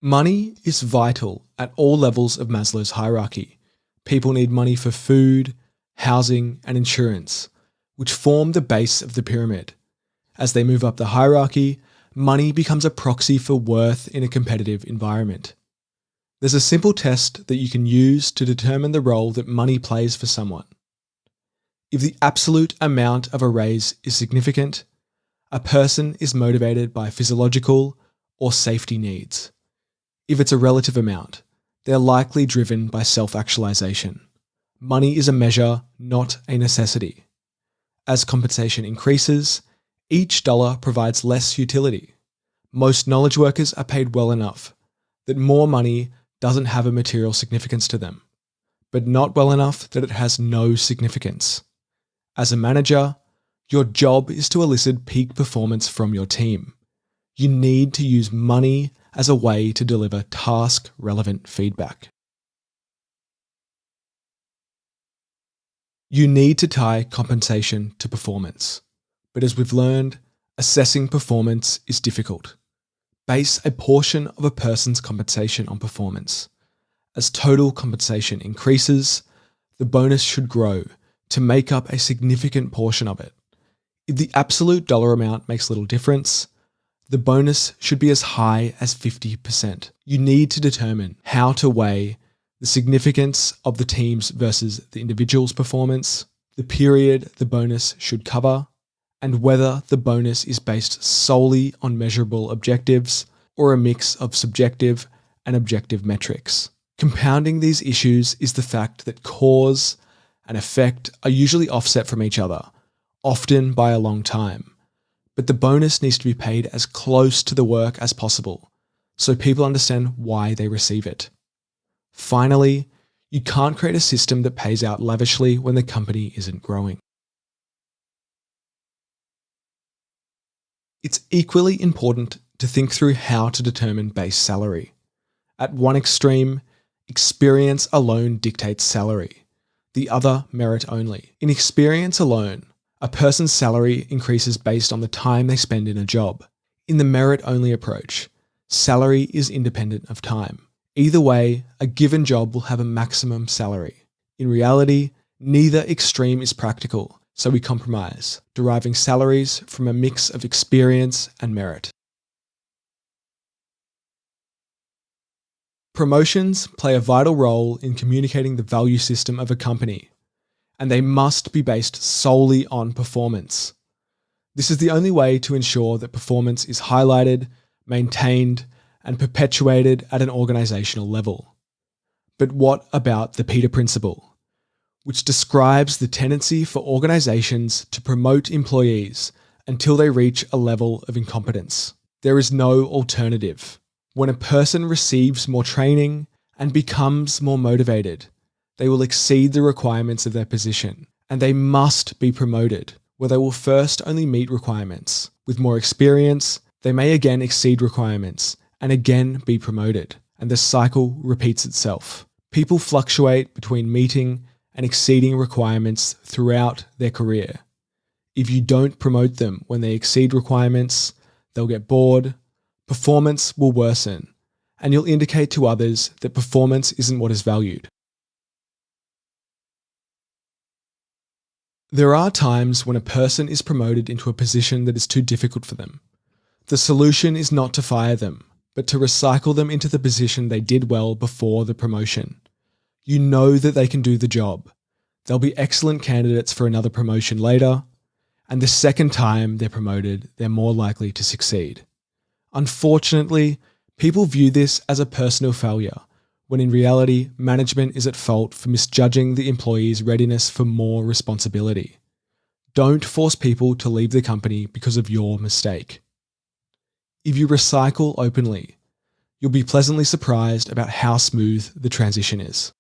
Money is vital at all levels of Maslow's hierarchy. People need money for food, housing, and insurance, which form the base of the pyramid. As they move up the hierarchy, money becomes a proxy for worth in a competitive environment. There's a simple test that you can use to determine the role that money plays for someone. If the absolute amount of a raise is significant, a person is motivated by physiological or safety needs. If it's a relative amount, they're likely driven by self-actualization. Money is a measure, not a necessity. As compensation increases, each dollar provides less utility. Most knowledge workers are paid well enough that more money doesn't have a material significance to them, but not well enough that it has no significance. As a manager, your job is to elicit peak performance from your team. You need to use money as a way to deliver task-relevant feedback. You need to tie compensation to performance, but as we've learned, assessing performance is difficult. Base a portion of a person's compensation on performance. As total compensation increases, the bonus should grow to make up a significant portion of it. If the absolute dollar amount makes little difference, the bonus should be as high as 50%. You need to determine how to weigh the significance of the team's versus the individual's performance, the period the bonus should cover, and whether the bonus is based solely on measurable objectives or a mix of subjective and objective metrics. Compounding these issues is the fact that cause and effect are usually offset from each other, often by a long time. But the bonus needs to be paid as close to the work as possible, so people understand why they receive it. Finally, you can't create a system that pays out lavishly when the company isn't growing. It's equally important to think through how to determine base salary. At one extreme, experience alone dictates salary, the other merit only. In experience alone, a person's salary increases based on the time they spend in a job. In the merit-only approach, salary is independent of time. Either way, a given job will have a maximum salary. In reality, neither extreme is practical, so we compromise, deriving salaries from a mix of experience and merit. Promotions play a vital role in communicating the value system of a company, and they must be based solely on performance. This is the only way to ensure that performance is highlighted, maintained, and perpetuated at an organizational level. But what about the Peter Principle, which describes the tendency for organizations to promote employees until they reach a level of incompetence? There is no alternative. When a person receives more training and becomes more motivated, they will exceed the requirements of their position, and they must be promoted, where they will first only meet requirements. With more experience, they may again exceed requirements and again be promoted, and the cycle repeats itself. People fluctuate between meeting and exceeding requirements throughout their career. If you don't promote them when they exceed requirements, they'll get bored, performance will worsen, and you'll indicate to others that performance isn't what is valued. There are times when a person is promoted into a position that is too difficult for them. The solution is not to fire them, but to recycle them into the position they did well before the promotion. You know that they can do the job. They'll be excellent candidates for another promotion later, and the second time they're promoted, they're more likely to succeed. Unfortunately, people view this as a personal failure, when in reality, management is at fault for misjudging the employee's readiness for more responsibility. Don't force people to leave the company because of your mistake. If you recycle openly, you'll be pleasantly surprised about how smooth the transition is.